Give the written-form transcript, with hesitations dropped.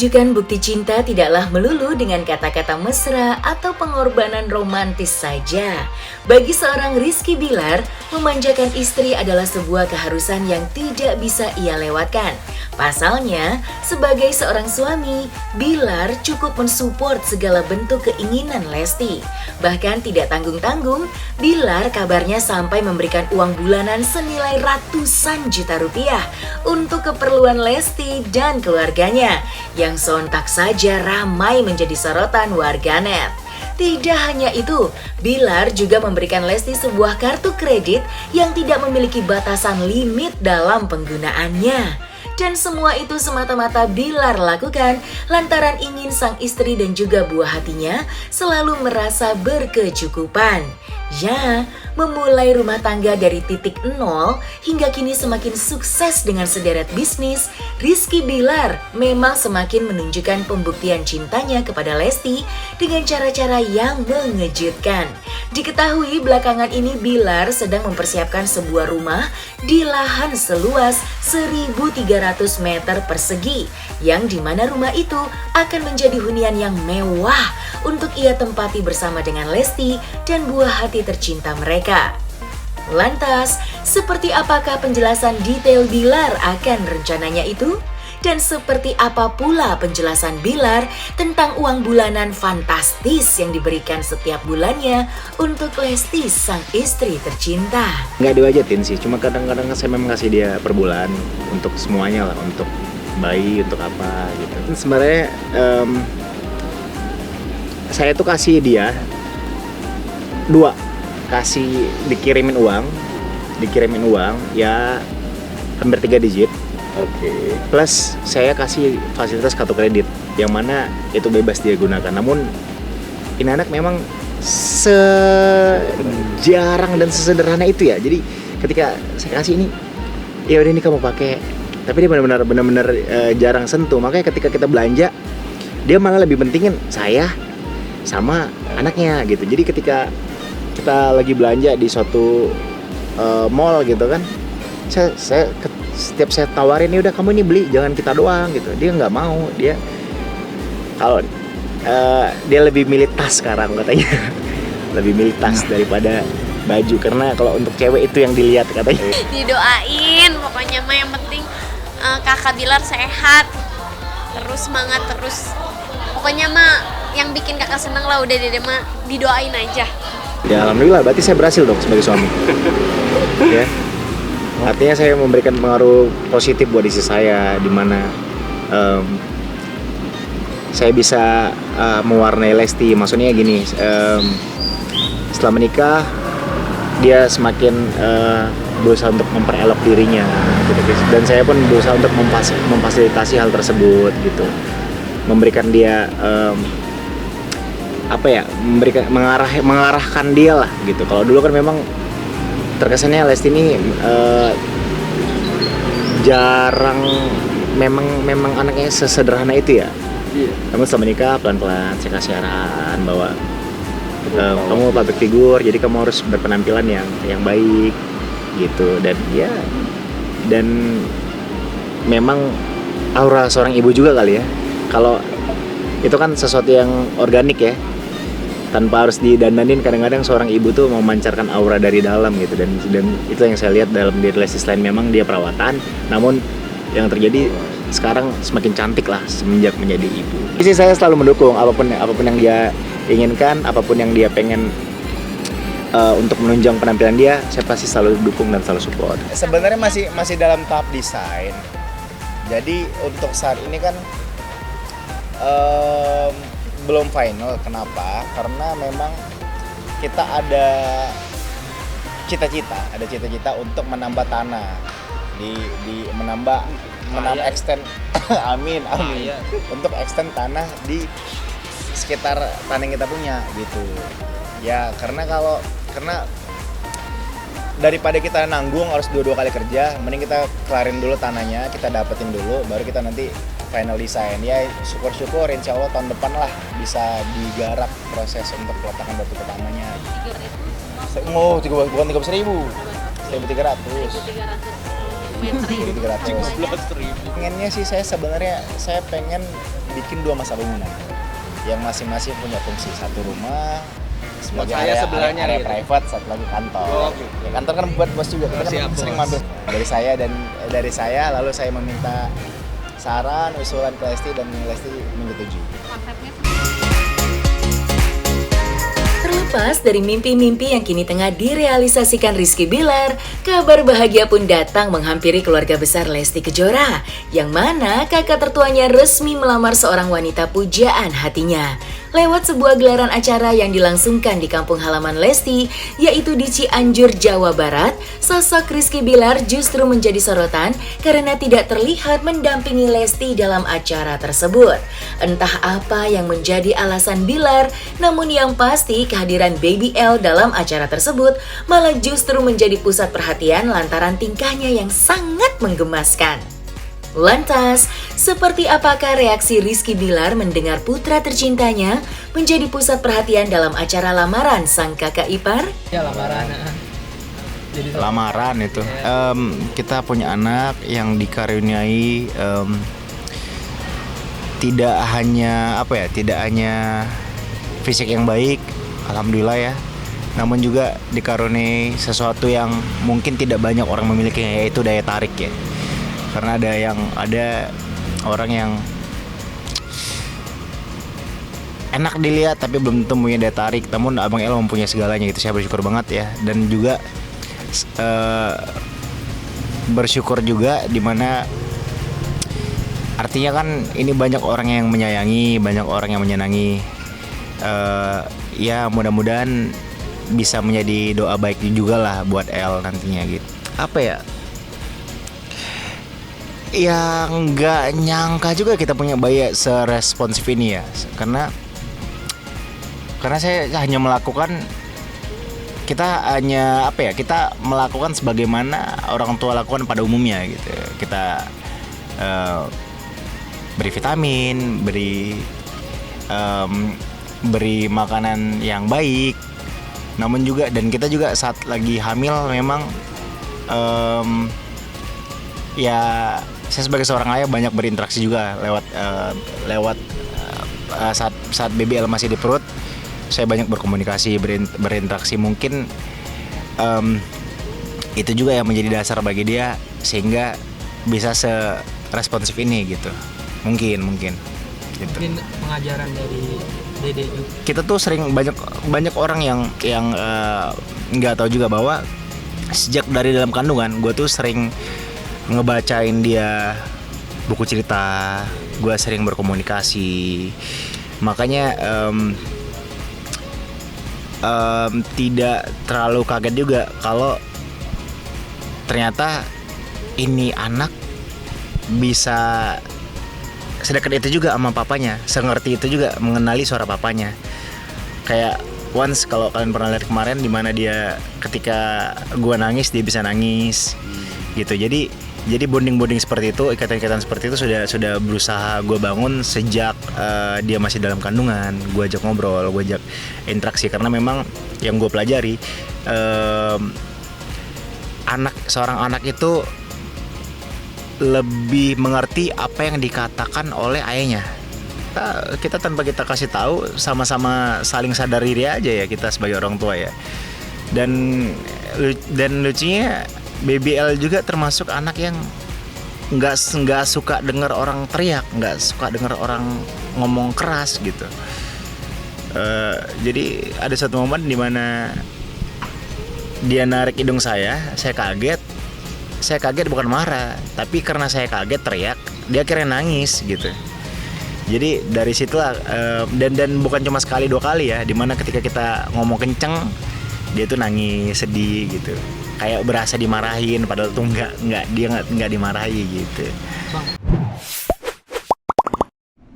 menunjukkan bukti cinta tidaklah melulu dengan kata-kata mesra atau pengorbanan romantis saja. Bagi seorang Rizky Bilar, memanjakan istri adalah sebuah keharusan yang tidak bisa ia lewatkan. Pasalnya, sebagai seorang suami, Bilar cukup mensupport segala bentuk keinginan Lesti. Bahkan tidak tanggung-tanggung, Bilar kabarnya sampai memberikan uang bulanan senilai ratusan juta rupiah untuk keperluan Lesti dan keluarganya, yang sontak saja ramai menjadi sorotan warganet. Tidak hanya itu, Bilar juga memberikan Lesti sebuah kartu kredit yang tidak memiliki batasan limit dalam penggunaannya. Dan semua itu semata-mata Bilar lakukan lantaran ingin sang istri dan juga buah hatinya selalu merasa berkecukupan. Ya, memulai rumah tangga dari titik nol hingga kini semakin sukses dengan sederet bisnis, Rizky Bilar memang semakin menunjukkan pembuktian cintanya kepada Lesti dengan cara-cara yang mengejutkan. Diketahui belakangan ini Bilar sedang mempersiapkan sebuah rumah di lahan seluas 1.300 meter persegi, yang dimana rumah itu akan menjadi hunian yang mewah untuk ia tempati bersama dengan Lesti dan buah hati tercinta mereka. Lantas, seperti apakah penjelasan detail Bilar akan rencananya itu? Dan seperti apa pula penjelasan Bilar tentang uang bulanan fantastis yang diberikan setiap bulannya untuk Lesti sang istri tercinta? Nggak diwajatin sih, cuma kadang-kadang saya memang kasih dia per bulan untuk semuanya lah, untuk bayi, untuk apa gitu. Sebenarnya saya tuh kasih dia dikirimin uang ya hampir 3 digit. Oke. Plus saya kasih fasilitas kartu kredit yang mana itu bebas dia gunakan. Namun ini anak memang sejarang dan sesederhana itu ya. Jadi ketika saya kasih ini, ya udah ini kamu pakai. Tapi dia benar-benar jarang sentuh. Makanya ketika kita belanja, dia malah lebih pentingin saya sama anaknya gitu. Jadi ketika kita lagi belanja di suatu mall gitu kan, setiap saya tawarin, ya udah kamu ini beli, jangan kita doang gitu. Dia nggak mau, dia lebih milih tas sekarang katanya. Lebih milih tas daripada baju, karena kalau untuk cewek itu yang dilihat katanya. Didoain pokoknya mah, yang penting kakak Bilar sehat terus, semangat terus. Pokoknya mah yang bikin kakak seneng lah, udah dede mah didoain aja. Ya alhamdulillah, berarti saya berhasil dong sebagai suami. Ya. Artinya saya memberikan pengaruh positif buat istri saya, di mana saya bisa mewarnai Lesti. Maksudnya gini, setelah menikah dia semakin berusaha untuk memperelok dirinya gitu. Dan saya pun berusaha untuk memfasilitasi hal tersebut gitu, memberikan dia mengarahkan dia lah gitu. Kalau dulu kan memang terkesannya Lesti ini jarang, memang anaknya sesederhana itu ya. Namun setelah menikah pelan-pelan saya kasih arahan bahwa kamu public figure, jadi kamu harus berpenampilan yang baik gitu. Dan memang aura seorang ibu juga kali ya, kalau itu kan sesuatu yang organik ya, tanpa harus didandanin. Kadang-kadang seorang ibu tuh memancarkan aura dari dalam gitu, dan itu yang saya lihat dalam diri Lesti. Selain memang dia perawatan, namun yang terjadi sekarang semakin cantik lah semenjak menjadi ibu. Jadi saya selalu mendukung apapun yang dia inginkan, apapun yang dia pengen untuk menunjang penampilan dia, saya pasti selalu dukung dan selalu support. Sebenarnya masih dalam tahap desain. Jadi untuk saat ini kan belum final. Kenapa? Karena memang kita ada cita-cita untuk menambah tanah, menambah extend amin untuk extend tanah di sekitar tanah yang kita punya gitu ya. Karena daripada kita nanggung harus dua kali kerja, mending kita kelarin dulu tanahnya, kita dapetin dulu, baru kita nanti final design. Ya syukur insya Allah tahun depan lah bisa digarap proses untuk peletakan batu pertamanya. Oh, bukan 300.000, 1.300. Meter ya. Jadi 300. Pengennya sih saya pengen bikin 2 masa bangunan yang masing-masing punya fungsi. Satu rumah sebagai area private, satu lagi kantor. Ya, kantor kan buat bos juga, kita kan sering mampir. Dari saya lalu saya meminta saran, usulan ke Lesti dan Lesti menyetujui. Konsepnya Terlepas dari mimpi-mimpi yang kini tengah direalisasikan Rizky Bilar, kabar bahagia pun datang menghampiri keluarga besar Lesti Kejora, yang mana kakak tertuanya resmi melamar seorang wanita pujaan hatinya. Lewat sebuah gelaran acara yang dilangsungkan di kampung halaman Lesti, yaitu di Cianjur, Jawa Barat, sosok Rizky Bilar justru menjadi sorotan karena tidak terlihat mendampingi Lesti dalam acara tersebut. Entah apa yang menjadi alasan Bilar, namun yang pasti kehadiran Baby L dalam acara tersebut malah justru menjadi pusat perhatian lantaran tingkahnya yang sangat menggemaskan. Lantas, seperti apakah reaksi Rizky Bilar mendengar putra tercintanya menjadi pusat perhatian dalam acara lamaran sang kakak ipar? Ya lamaran. Lamaran itu. Kita punya anak yang dikaruniai tidak hanya fisik yang baik, alhamdulillah ya. Namun juga dikaruniai sesuatu yang mungkin tidak banyak orang memilikinya, yaitu daya tarik ya. Karena ada orang yang enak dilihat tapi belum tentu punya daya tarik. Namun Abang El mempunyai segalanya, itu saya bersyukur banget ya. Dan juga bersyukur juga dimana artinya kan ini banyak orang yang menyayangi, banyak orang yang menyenangi. Ya mudah-mudahan bisa menjadi doa baik juga lah buat El nantinya gitu. Apa ya? Ya nggak nyangka juga kita punya bayi seresponsif ini ya, karena saya hanya melakukan kita melakukan sebagaimana orang tua lakukan pada umumnya gitu. Kita beri vitamin, beri makanan yang baik. Namun juga dan kita juga saat lagi hamil memang ya saya sebagai seorang ayah banyak berinteraksi juga lewat saat BBL masih di perut. Saya banyak berkomunikasi, berinteraksi. Mungkin itu juga yang menjadi dasar bagi dia sehingga bisa seresponsif ini gitu. Mungkin gitu. Mungkin pengajaran dari Dede juga. Kita tuh sering banyak orang yang nggak tahu juga bahwa sejak dari dalam kandungan gue tuh sering ngebacain dia buku cerita, gue sering berkomunikasi. Makanya tidak terlalu kaget juga kalau ternyata ini anak bisa sedekat itu juga sama papanya, sengerti itu juga mengenali suara papanya. Kayak once kalau kalian pernah lihat kemarin di mana dia ketika gue nangis dia bisa nangis gitu. Jadi bonding seperti itu, ikatan-ikatan seperti itu sudah berusaha gue bangun sejak dia masih dalam kandungan. Gue ajak ngobrol, gue ajak interaksi karena memang yang gue pelajari seorang anak itu lebih mengerti apa yang dikatakan oleh ayahnya. Kita tanpa kita kasih tahu sama-sama saling sadar diri aja ya kita sebagai orang tua ya. Dan lucunya BBL juga termasuk anak yang nggak suka dengar orang teriak, nggak suka dengar orang ngomong keras gitu. Jadi ada satu momen di mana dia narik hidung saya kaget. Saya kaget bukan marah, tapi karena saya kaget teriak, dia akhirnya nangis gitu. Jadi dari situlah dan bukan cuma sekali 2 kali ya, dimana ketika kita ngomong kenceng dia tuh nangis sedih gitu. Kayak berasa dimarahin padahal tuh nggak dimarahi gitu. Bang,